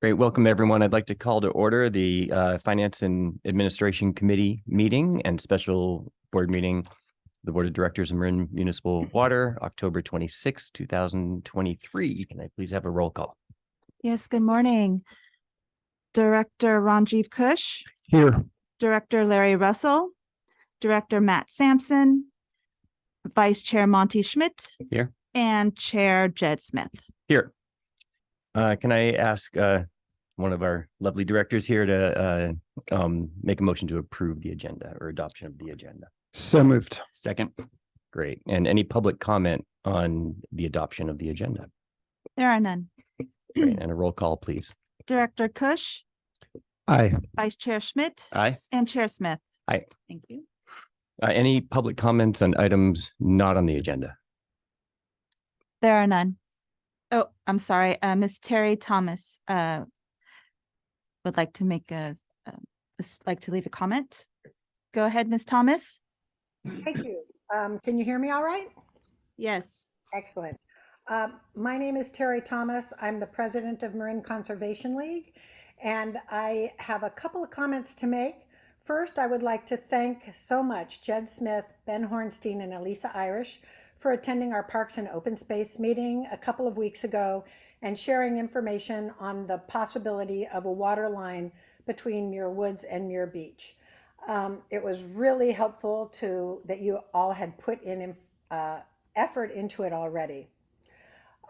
Great. Welcome, everyone. I'd like to call to order the Finance and Administration Committee meeting and special board meeting, the Board of Directors of Marin Municipal Water, October 26, 2023. Can I please have a roll call? Yes, good morning. Director Ranjiv Kush. Here. Director Larry Russell. Director Matt Sampson. Vice Chair Monty Schmidt. Here. And Chair Jed Smith. Here. Can I ask one of our lovely directors here to make a motion to approve the agenda or adoption of the agenda? So moved. Second. Great. And any public comment on the adoption of the agenda? There are none. Great. And a roll call, please. Director Kush. Aye. Vice Chair Schmidt. Aye. And Chair Smith. Aye. Thank you. Any public comments on items not on the agenda? There are none. Oh, I'm sorry. Ms. Terry Thomas would like to make like to leave a comment. Go ahead, Ms. Thomas. Thank you. Can you hear me all right? Yes. Excellent. My name is Terry Thomas. I'm the president of Marin Conservation League, and I have a couple of comments to make. First, I would like to thank so much Jed Smith, Ben Hornstein, and Elisa Irish for attending our Parks and Open Space meeting a couple of weeks ago and sharing information on the possibility of a water line between Muir Woods and Muir Beach. It was really helpful that you all had put in effort into it already.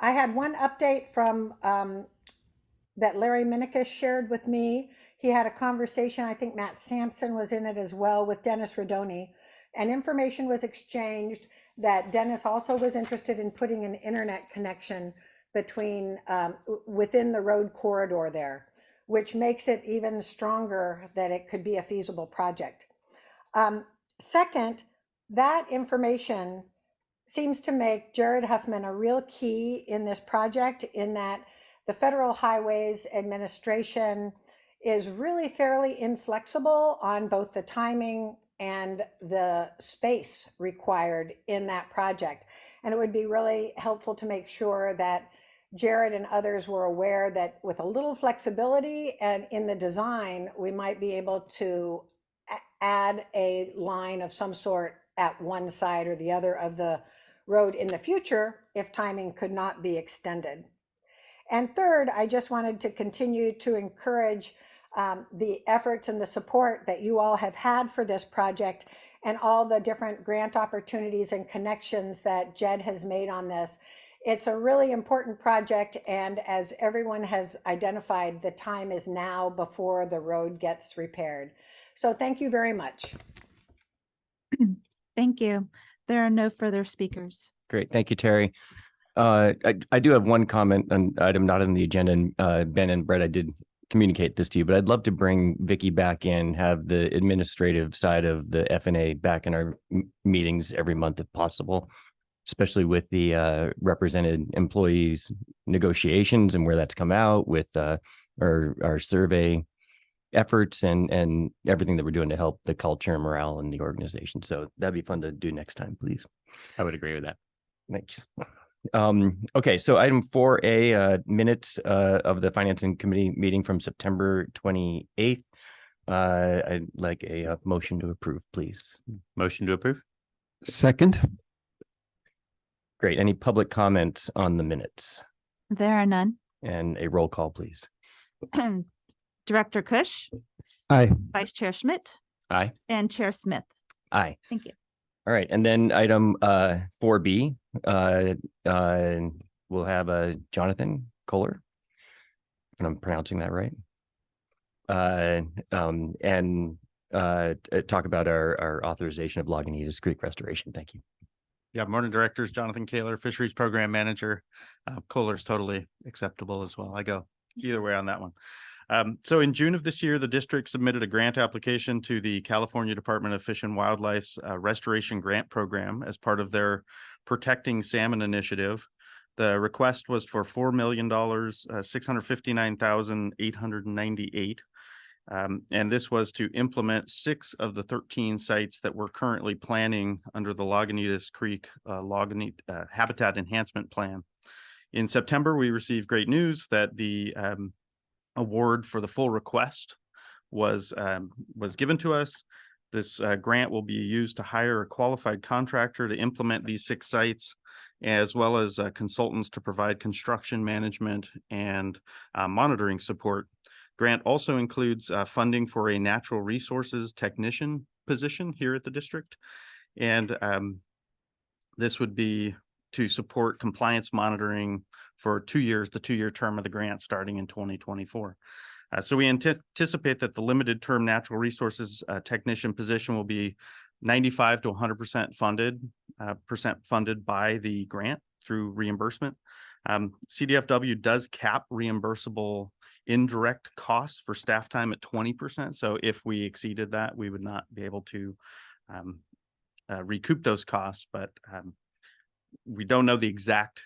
I had one update from that Larry Minikus shared with me. He had a conversation, I think Matt Sampson was in it as well, with Dennis Rodoni, and information was exchanged that Dennis also was interested in putting an internet connection between within the road corridor there, which makes it even stronger that it could be a feasible project. Second, that information seems to make Jared Huffman a real key in this project, in that the Federal Highways Administration is really fairly inflexible on both the timing and the space required in that project. And it would be really helpful to make sure that Jared and others were aware that with a little flexibility and in the design, we might be able to add a line of some sort at one side or the other of the road in the future if timing could not be extended. And third, I just wanted to continue to encourage the efforts and the support that you all have had for this project and all the different grant opportunities and connections that Jed has made on this. It's a really important project, and as everyone has identified, the time is now before the road gets repaired. So thank you very much. Thank you. There are no further speakers. Great. Thank you, Terry. I do have one comment on item not on the agenda, and Ben and Brett, I did communicate this to you, but I'd love to bring Vicky back in, have the administrative side of the FNA back in our meetings every month if possible, especially with the represented employees negotiations and where that's come out with our survey efforts and everything that we're doing to help the culture and morale in the organization. So that'd be fun to do next time, please. I would agree with that. Thanks. Okay, so item 4A, minutes of the Financing Committee meeting from September 28th. I'd like a motion to approve, please. Motion to approve. Second. Great. Any public comments on the minutes? There are none. And a roll call, please. Director Kush. Aye. Vice Chair Schmidt. Aye. And Chair Smith. Aye. Thank you. All right, and then item 4B, we'll have Jonathan Kohler, if I'm pronouncing that right, and talk about our authorization of Lagunitas Creek restoration. Thank you. Yeah, morning, directors. Jonathan Kaler, Fisheries Program Manager. Kohler's totally acceptable as well. I go either way on that one. So in June of this year, the district submitted a grant application to the California Department of Fish and Wildlife's Restoration Grant Program as part of their Protecting Salmon initiative. The request was for $4 million, $659,898. And this was to implement 6 of the 13 sites that we're currently planning under the Lagunitas Creek Habitat Enhancement Plan. In September, we received great news that the award for the full request was given to us. This grant will be used to hire a qualified contractor to implement these 6 sites, as well as consultants to provide construction management and monitoring support. Grant also includes funding for a natural resources technician position here at the district. And this would be to support compliance monitoring for 2 years, the 2-year term of the grant starting in 2024. So we anticipate that the limited term natural resources technician position will be 95 to 100% funded by the grant through reimbursement. CDFW does cap reimbursable indirect costs for staff time at 20%. So if we exceeded that, we would not be able to recoup those costs, but we don't know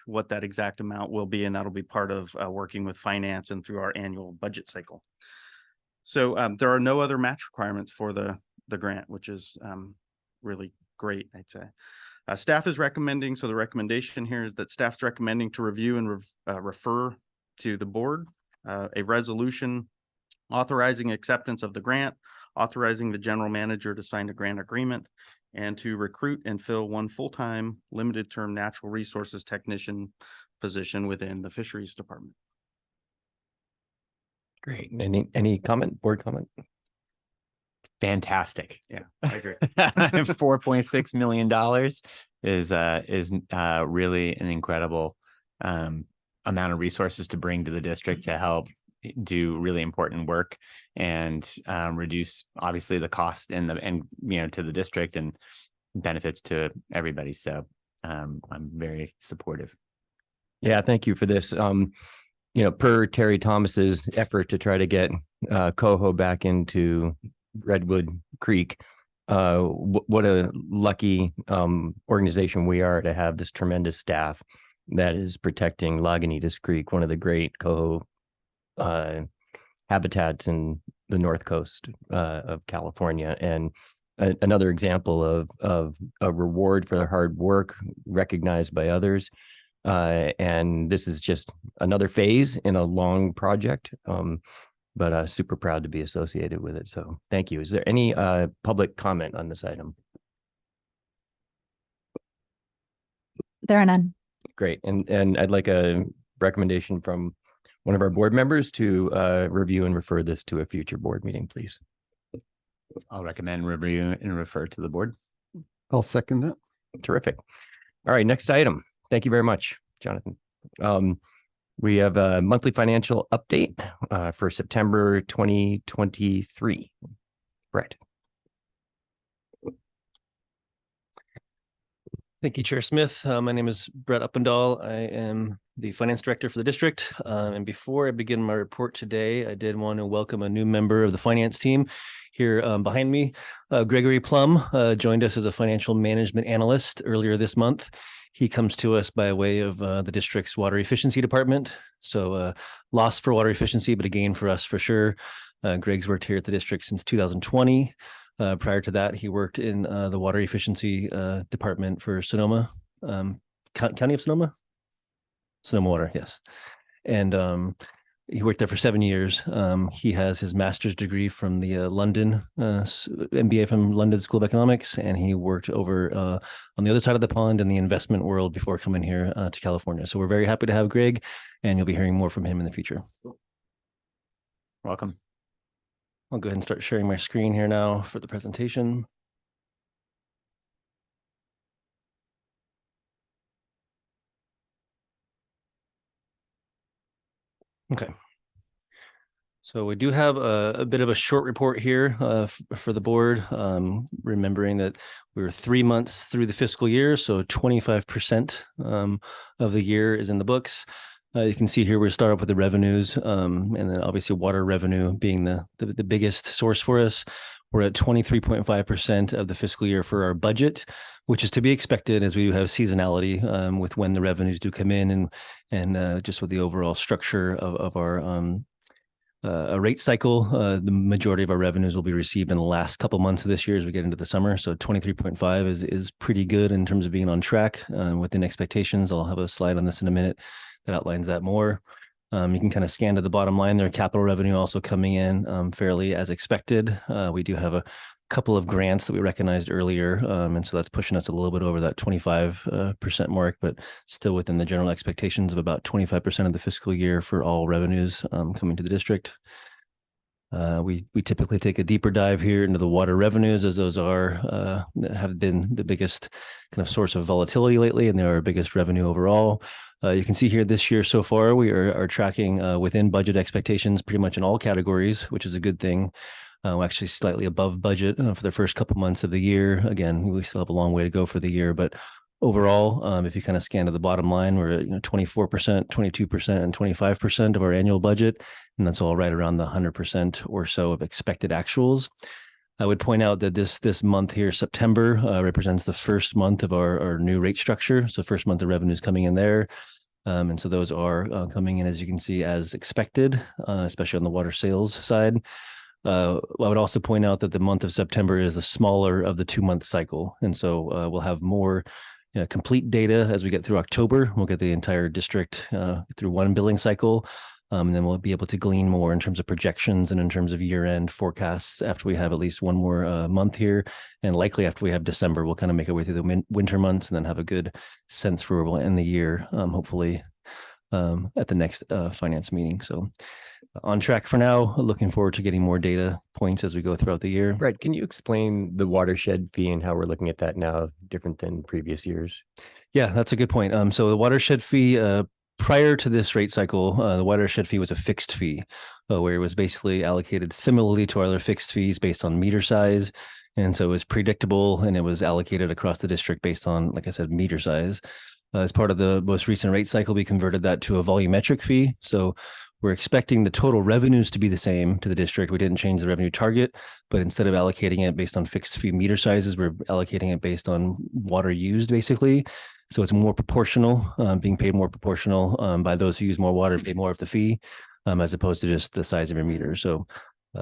what that exact amount will be, and that'll be part of working with finance and through our annual budget cycle. So there are no other match requirements for the grant, which is really great, I'd say. Staff is recommending, so the recommendation here is that staff's recommending to review and refer to the board a resolution authorizing acceptance of the grant, authorizing the general manager to sign a grant agreement, and to recruit and fill 1 full-time limited term natural resources technician position within the fisheries department. Great. Any comment, board comment? Fantastic. Yeah, I agree. $4.6 million is really an incredible amount of resources to bring to the district to help do really important work and reduce obviously the cost and to the district and benefits to everybody. So I'm very supportive. Yeah, thank you for this. Per Terry Thomas's effort to try to get Coho back into Redwood Creek, what a lucky organization we are to have this tremendous staff that is protecting Lagunitas Creek, one of the great Coho habitats in the north coast of California, and another example of a reward for their hard work recognized by others. And this is just another phase in a long project, but super proud to be associated with it. So thank you. Is there any public comment on this item? There are none. Great. And I'd like a recommendation from one of our board members to review and refer this to a future board meeting, please. I'll recommend review and refer to the board. I'll second that. Terrific. All right, next item. Thank you very much, Jonathan. We have a monthly financial update for September 2023. Brett. Thank you, Chair Smith. My name is Brett Uppendahl. I am the finance director for the district. And before I begin my report today, I did want to welcome a new member of the finance team here behind me. Gregory Plum joined us as a financial management analyst earlier this month. He comes to us by way of the district's water efficiency department. So loss for water efficiency, but a gain for us for sure. Greg's worked here at the district since 2020. Prior to that, he worked in the water efficiency department for Sonoma, County of Sonoma? Sonoma Water, yes. And he worked there for 7 years. He has his master's degree from the London, MBA from London School of Economics, and he worked over on the other side of the pond in the investment world before coming here to California. So we're very happy to have Greg, and you'll be hearing more from him in the future. Welcome. I'll go ahead and start sharing my screen here now for the presentation. Okay. So we do have a bit of a short report here for the board, remembering that we were 3 months through the fiscal year, so 25% of the year is in the books. You can see here we start off with the revenues, and then obviously water revenue being the biggest source for us. We're at 23.5% of the fiscal year for our budget, which is to be expected as we do have seasonality with when the revenues do come in and just with the overall structure of our a rate cycle. The majority of our revenues will be received in the last couple months of this year as we get into the summer. So 23.5 is pretty good in terms of being on track within expectations. I'll have a slide on this in a minute that outlines that more. You can kind of scan to the bottom line there. Capital revenue also coming in fairly as expected. We do have a couple of grants that we recognized earlier. And so that's pushing us a little bit over that 25% mark, but still within the general expectations of about 25% of the fiscal year for all revenues coming to the district. We typically take a deeper dive here into the water revenues, as those have been the biggest kind of source of volatility lately, and they're our biggest revenue overall. You can see here this year so far, we are tracking within budget expectations pretty much in all categories, which is a good thing. We're actually slightly above budget for the first couple months of the year. Again, we still have a long way to go for the year, but overall, if you kind of scan to the bottom line, we're at 24%, 22%, and 25% of our annual budget, and that's all right around the 100% or so of expected actuals. I would point out that this month here, September, represents the first month of our new rate structure. So first month of revenues coming in there. And so those are coming in, as you can see, as expected, especially on the water sales side. I would also point out that the month of September is the smaller of the 2-month cycle. And so we'll have more complete data as we get through October. We'll get the entire district through one billing cycle. And then we'll be able to glean more in terms of projections and in terms of year-end forecasts after we have at least one more month here. And likely after we have December, we'll kind of make our way through the winter months and then have a good sense for where we'll end the year, hopefully at the next finance meeting. So on track for now, looking forward to getting more data points as we go throughout the year. Brett, can you explain the watershed fee and how we're looking at that now different than previous years? Yeah, that's a good point. So the watershed fee, prior to this rate cycle, the watershed fee was a fixed fee, where it was basically allocated similarly to our other fixed fees based on meter size. And so it was predictable and it was allocated across the district based on, like I said, meter size. As part of the most recent rate cycle, we converted that to a volumetric fee. So we're expecting the total revenues to be the same to the district. We didn't change the revenue target, but instead of allocating it based on fixed fee meter sizes, we're allocating it based on water used, basically. So it's more proportional, being paid more proportional by those who use more water, pay more of the fee, as opposed to just the size of your meter. So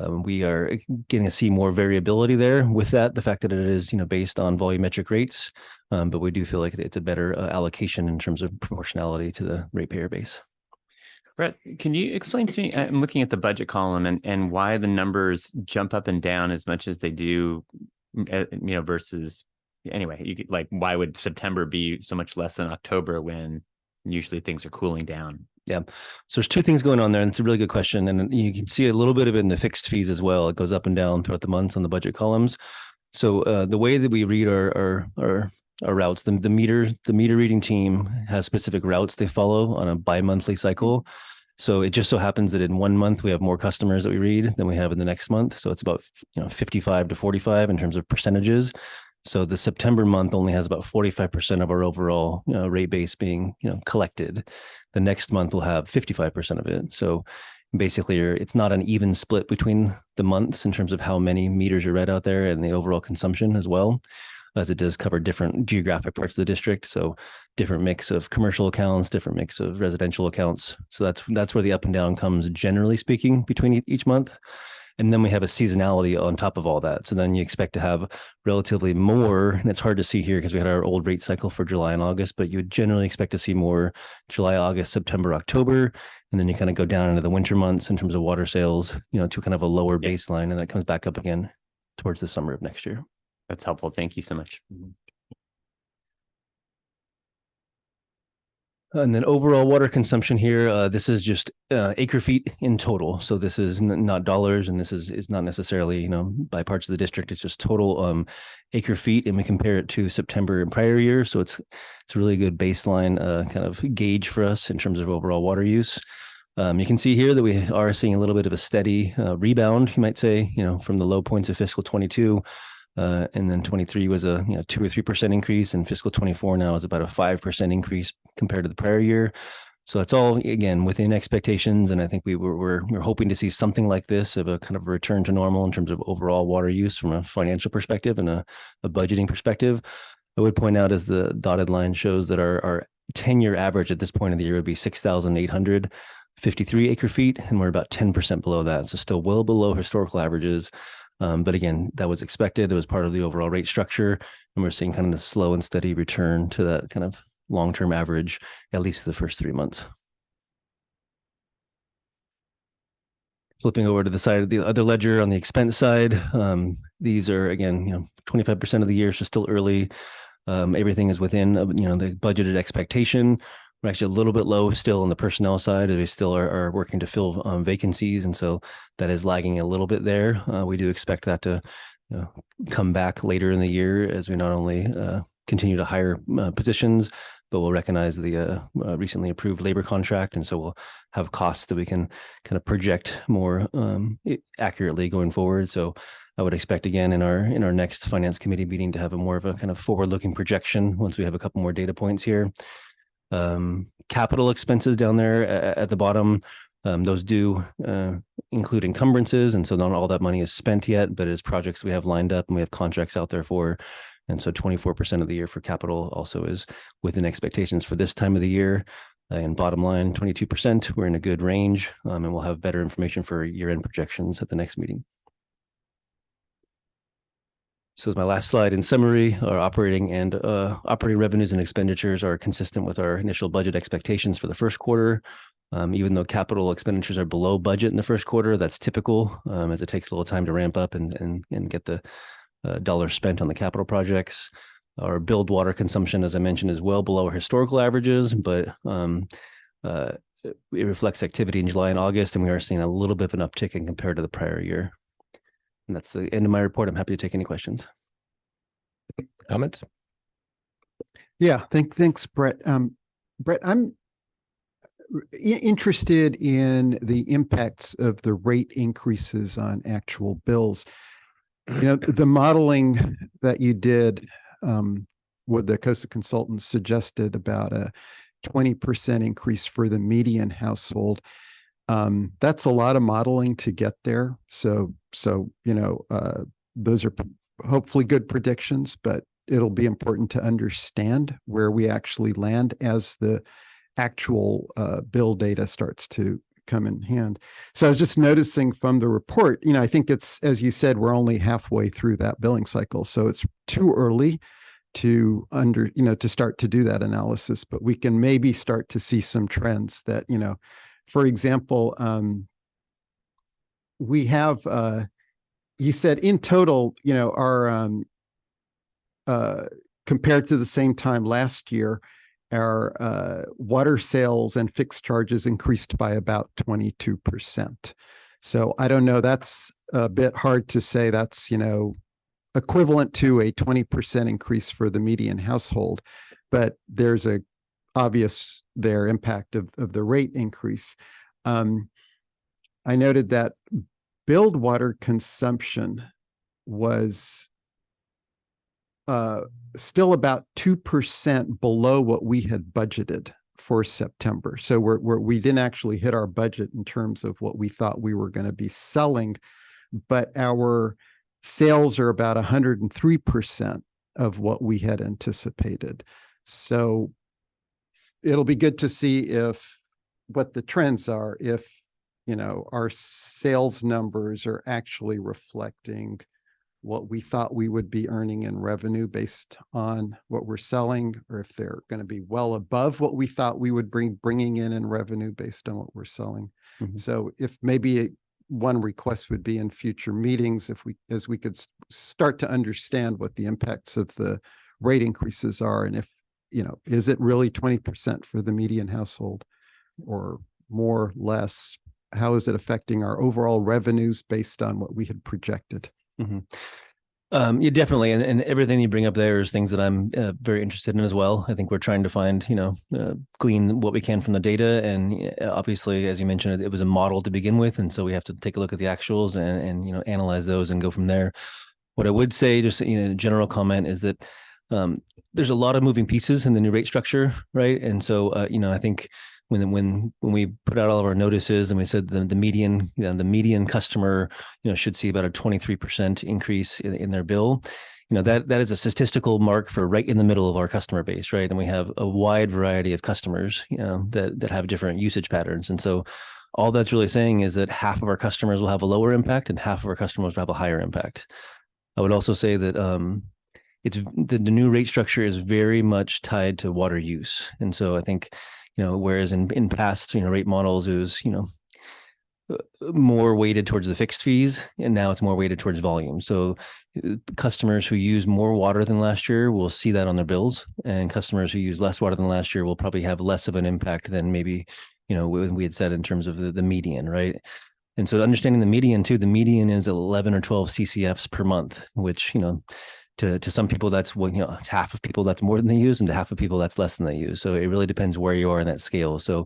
we are getting to see more variability there with that, the fact that it is, based on volumetric rates, but we do feel like it's a better allocation in terms of proportionality to the ratepayer base. Brett, can you explain to me, I'm looking at the budget column and why the numbers jump up and down as much as they do, versus, anyway, why would September be so much less than October when usually things are cooling down? Yeah. So there's two things going on there, and it's a really good question. And you can see a little bit of it in the fixed fees as well. It goes up and down throughout the months on the budget columns. So the way that we read our routes, the meter reading team has specific routes they follow on a bi-monthly cycle. So it just so happens that in 1 month we have more customers that we read than we have in the next month. So it's about 55 to 45 in terms of percentages. So the September month only has about 45% of our overall rate base being collected. The next month we'll have 55% of it. So basically it's not an even split between the months in terms of how many meters are read out there and the overall consumption as well, as it does cover different geographic parts of the district. So different mix of commercial accounts, different mix of residential accounts. So that's where the up and down comes, generally speaking, between each month. And then we have a seasonality on top of all that. So then you expect to have relatively more, and it's hard to see here because we had our old rate cycle for July and August, but you would generally expect to see more July, August, September, October. And then you kind of go down into the winter months in terms of water sales, to kind of a lower baseline. And that comes back up again towards the summer of next year. That's helpful. Thank you so much. And then overall water consumption here, this is just acre feet in total. So this is not dollars, and this is not necessarily, by parts of the district. It's just total acre feet, and we compare it to September and prior year. So it's a really good baseline kind of gauge for us in terms of overall water use. You can see here that we are seeing a little bit of a steady rebound, you might say, from the low points of fiscal 22. And then 23 was a 2 or 3% increase, and fiscal 24 now is about a 5% increase compared to the prior year. So it's all, again, within expectations. And I think we're hoping to see something like this, of a kind of return to normal in terms of overall water use from a financial perspective and a budgeting perspective. I would point out, as the dotted line shows, that our 10-year average at this point of the year would be 6,853 acre feet, and we're about 10% below that. So still well below historical averages. But again, that was expected. It was part of the overall rate structure. And we're seeing kind of the slow and steady return to that kind of long-term average, at least for the first 3 months. Flipping over to the side of the other ledger on the expense side, these are again, 25% of the year, so still early. Everything is within, the budgeted expectation. We're actually a little bit low still on the personnel side, as we still are working to fill vacancies, and so that is lagging a little bit there. We do expect that to come back later in the year as we not only continue to hire positions, but we'll recognize the recently approved labor contract, and so we'll have costs that we can kind of project more accurately going forward. So I would expect again in our next finance committee meeting to have a more of a kind of forward-looking projection once we have a couple more data points here. Capital expenses down there at the bottom, those do include encumbrances, and so not all that money is spent yet, but it's projects we have lined up and we have contracts out there for. And so 24% of the year for capital also is within expectations for this time of the year. And bottom line, 22%, we're in a good range, and we'll have better information for year-end projections at the next meeting. So as my last slide, in summary, our operating revenues and expenditures are consistent with our initial budget expectations for the first quarter. Even though capital expenditures are below budget in the first quarter, that's typical, as it takes a little time to ramp up and get the dollars spent on the capital projects. Our billed water consumption, as I mentioned, is well below our historical averages, but it reflects activity in July and August, and we are seeing a little bit of an uptick in compared to the prior year. And that's the end of my report. I'm happy to take any questions. Comments? Yeah, thanks, Brett. Brett, I'm interested in the impacts of the rate increases on actual bills. The modeling that you did with the COSA consultants suggested about a 20% increase for the median household. That's a lot of modeling to get there. So those are hopefully good predictions, but it'll be important to understand where we actually land as the actual bill data starts to come in hand. So I was just noticing from the report, I think it's, as you said, we're only halfway through that billing cycle. So it's too early to to start to do that analysis, but we can maybe start to see some trends that, for example, we have, you said in total, our, compared to the same time last year, our water sales and fixed charges increased by about 22%. So I don't know, that's a bit hard to say that's, equivalent to a 20% increase for the median household, but there's a obvious impact of the rate increase. I noted that billed water consumption was still about 2% below what we had budgeted for September. So we didn't actually hit our budget in terms of what we thought we were going to be selling, but our sales are about 103% of what we had anticipated. So it'll be good to see what the trends are, if our sales numbers are actually reflecting what we thought we would be earning in revenue based on what we're selling, or if they're going to be well above what we thought we would bringing in revenue based on what we're selling. Mm-hmm. So if maybe one request would be in future meetings, as we could start to understand what the impacts of the rate increases are, and if, is it really 20% for the median household or more, less? How is it affecting our overall revenues based on what we had projected? Mm-hmm. Yeah, definitely. And everything you bring up there is things that I'm very interested in as well. I think we're trying to find, glean what we can from the data. And obviously, as you mentioned, it was a model to begin with. And so we have to take a look at the actuals and analyze those and go from there. What I would say, just, general comment is that there's a lot of moving pieces in the new rate structure, right? And so, I think when we put out all of our notices and we said the median customer, should see about a 23% increase in their bill, that is a statistical mark for right in the middle of our customer base, right? And we have a wide variety of customers, that have different usage patterns. And so all that's really saying is that half of our customers will have a lower impact and half of our customers will have a higher impact. I would also say that the new rate structure is very much tied to water use. And so I think, whereas in past, rate models, it was, more weighted towards the fixed fees, and now it's more weighted towards volume. So customers who use more water than last year will see that on their bills, and customers who use less water than last year will probably have less of an impact than maybe, we had said in terms of the median, right? And so understanding the median too, the median is 11 or 12 CCFs per month, which, to some people, that's what, half of people that's more than they use, and to half of people that's less than they use. So it really depends where you are in that scale. So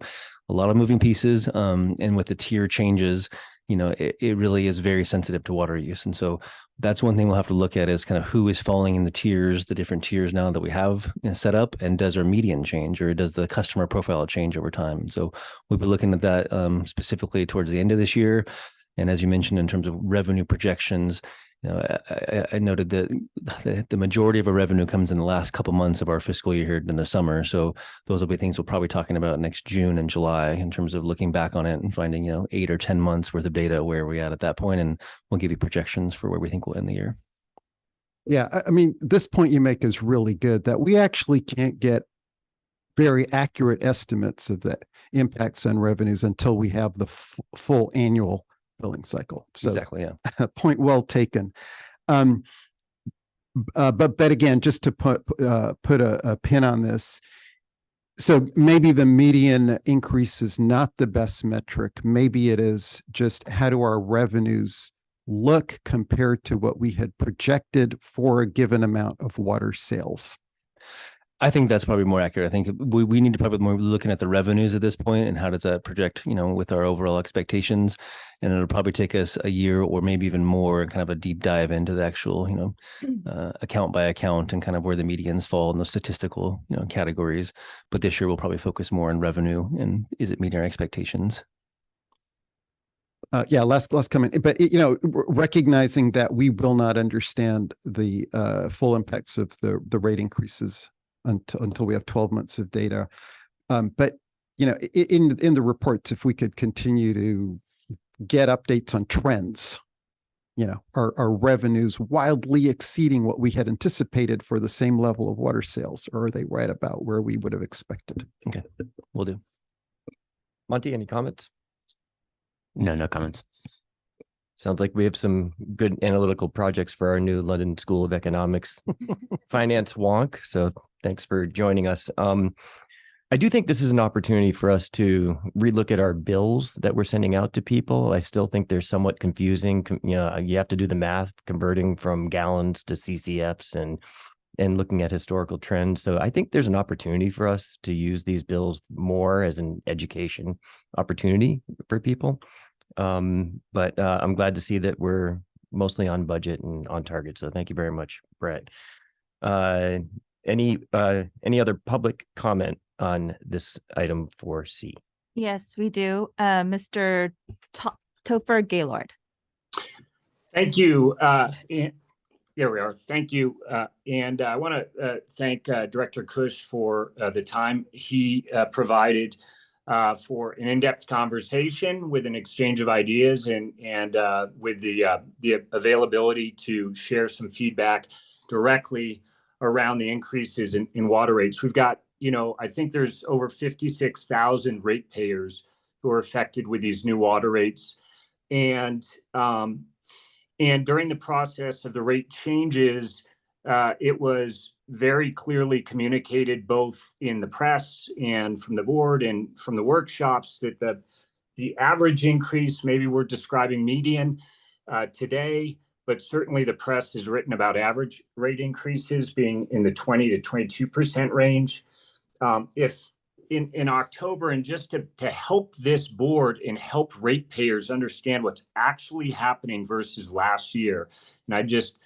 a lot of moving pieces. And with the tier changes, it really is very sensitive to water use. And so that's one thing we'll have to look at is kind of who is falling in the tiers, the different tiers now that we have set up, and does our median change, or does the customer profile change over time? And so we'll be looking at that specifically towards the end of this year. And as you mentioned, in terms of revenue projections, I noted that the majority of our revenue comes in the last couple months of our fiscal year here in the summer. So those will be things we'll probably talking about next June and July in terms of looking back on it and finding, 8 or 10 months worth of data where we're at that point, and we'll give you projections for where we think we'll end the year. Yeah, I mean, this point you make is really good, that we actually can't get very accurate estimates of the impacts on revenues until we have the full annual billing cycle. So Exactly. Yeah. point well taken. But again, just to put a pin on this, so maybe the median increase is not the best metric. Maybe it is just how do our revenues look compared to what we had projected for a given amount of water sales. I think that's probably more accurate. I think we need to probably more looking at the revenues at this point and how does that project, with our overall expectations. And it'll probably take us a year or maybe even more, kind of a deep dive into the actual, account by account and kind of where the medians fall in those statistical, categories. But this year we'll probably focus more on revenue and is it meeting our expectations? Last comment, but recognizing that we will not understand the full impacts of the rate increases until we have 12 months of data. But in the reports, if we could continue to get updates on trends, are revenues wildly exceeding what we had anticipated for the same level of water sales, or are they right about where we would have expected? Okay, we'll do. Monty, any comments? No comments. Sounds like we have some good analytical projects for our new London School of Economics finance wonk. So thanks for joining us. I do think this is an opportunity for us to relook at our bills that we're sending out to people. I still think they're somewhat confusing. You have to do the math converting from gallons to CCFs and looking at historical trends. So I think there's an opportunity for us to use these bills more as an education opportunity for people. But I'm glad to see that we're mostly on budget and on target. So thank you very much, Brett. Any other public comment on this item 4C? Yes, we do. Mr. Topher Gaylord. Thank you. There we are. Thank you. And I want to thank Director Kush for the time he provided for an in-depth conversation with an exchange of ideas and with the availability to share some feedback directly around the increases in water rates. We've got, I think there's over 56,000 ratepayers who are affected with these new water rates. And during the process of the rate changes, it was very clearly communicated both in the press and from the board and from the workshops that the average increase, maybe we're describing median today, but certainly the press has written about average rate increases being in the 20 to 22% range. If in October, and just to help this board and help ratepayers understand what's actually happening versus last year, and I just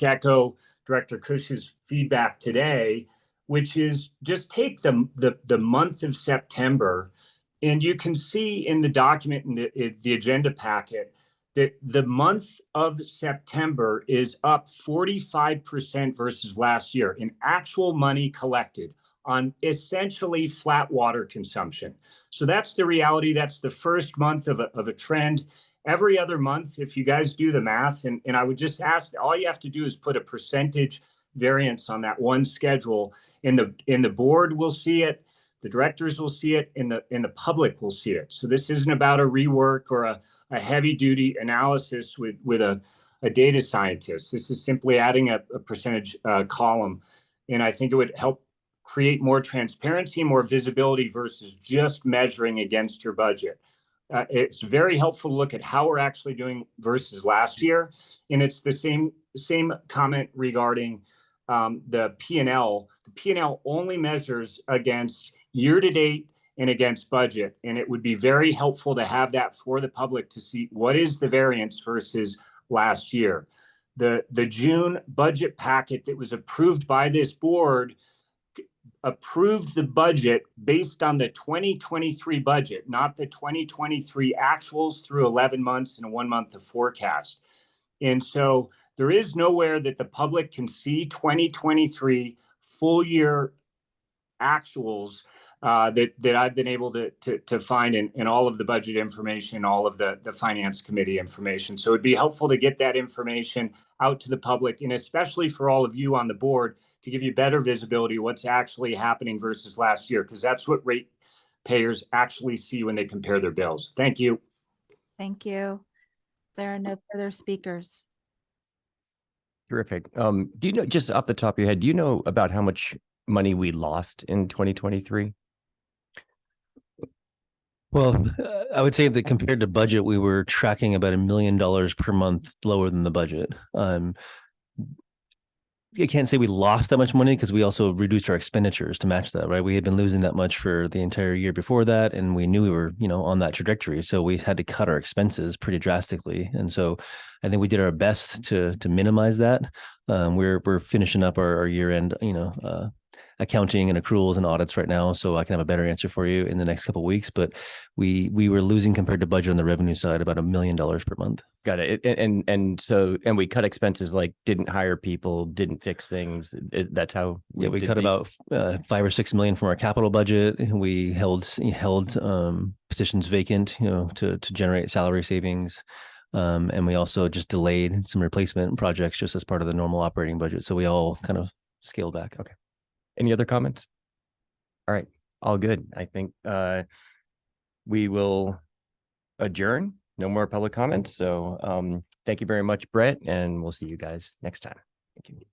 echo Director Kush's feedback today, which is just take the month of September, and you can see in the document in the agenda packet that the month of September is up 45% versus last year in actual money collected on essentially flat water consumption. So that's the reality. That's the first month of a trend. Every other month, if you guys do the math, and I would just ask, all you have to do is put a percentage variance on that one schedule, and the board will see it, The directors will see it and the public will see it. So this isn't about a rework or a heavy duty analysis with a data scientist. This is simply adding a percentage column. And I think it would help create more transparency, more visibility versus just measuring against your budget. It's very helpful to look at how we're actually doing versus last year. And it's the same comment regarding the P&L. The P&L only measures against year to date and against budget. And it would be very helpful to have that for the public to see what is the variance versus last year. The June budget packet that was approved by this board approved the budget based on the 2023 budget, not the 2023 actuals through 11 months and 1 month of forecast. And so there is nowhere that the public can see 2023 full year actuals that I've been able to find in all of the budget information, all of the finance committee information. So it'd be helpful to get that information out to the public, and especially for all of you on the board to give you better visibility of what's actually happening versus last year, because that's what ratepayers actually see when they compare their bills. Thank you. Thank you. There are no further speakers. Terrific. Do you know, just off the top of your head, do you know about how much money we lost in 2023? Well, I would say that compared to budget, we were tracking about $1 million per month lower than the budget. I can't say we lost that much money because we also reduced our expenditures to match that, right? We had been losing that much for the entire year before that, and we knew we were, on that trajectory. So we had to cut our expenses pretty drastically. And so I think we did our best to minimize that. We're finishing up our year end, accounting and accruals and audits right now, so I can have a better answer for you in the next couple of weeks. But we were losing compared to budget on the revenue side about $1 million per month. Got it. And we cut expenses like didn't hire people, didn't fix things. That's how. Yeah, we cut about $5 or $6 million from our capital budget. We held positions vacant, to generate salary savings. And we also just delayed some replacement projects just as part of the normal operating budget. So we all kind of scaled back. Okay. Any other comments? All right. All good. I think we will adjourn. No more public comments. So thank you very much, Brett, and we'll see you guys next time. Thank you.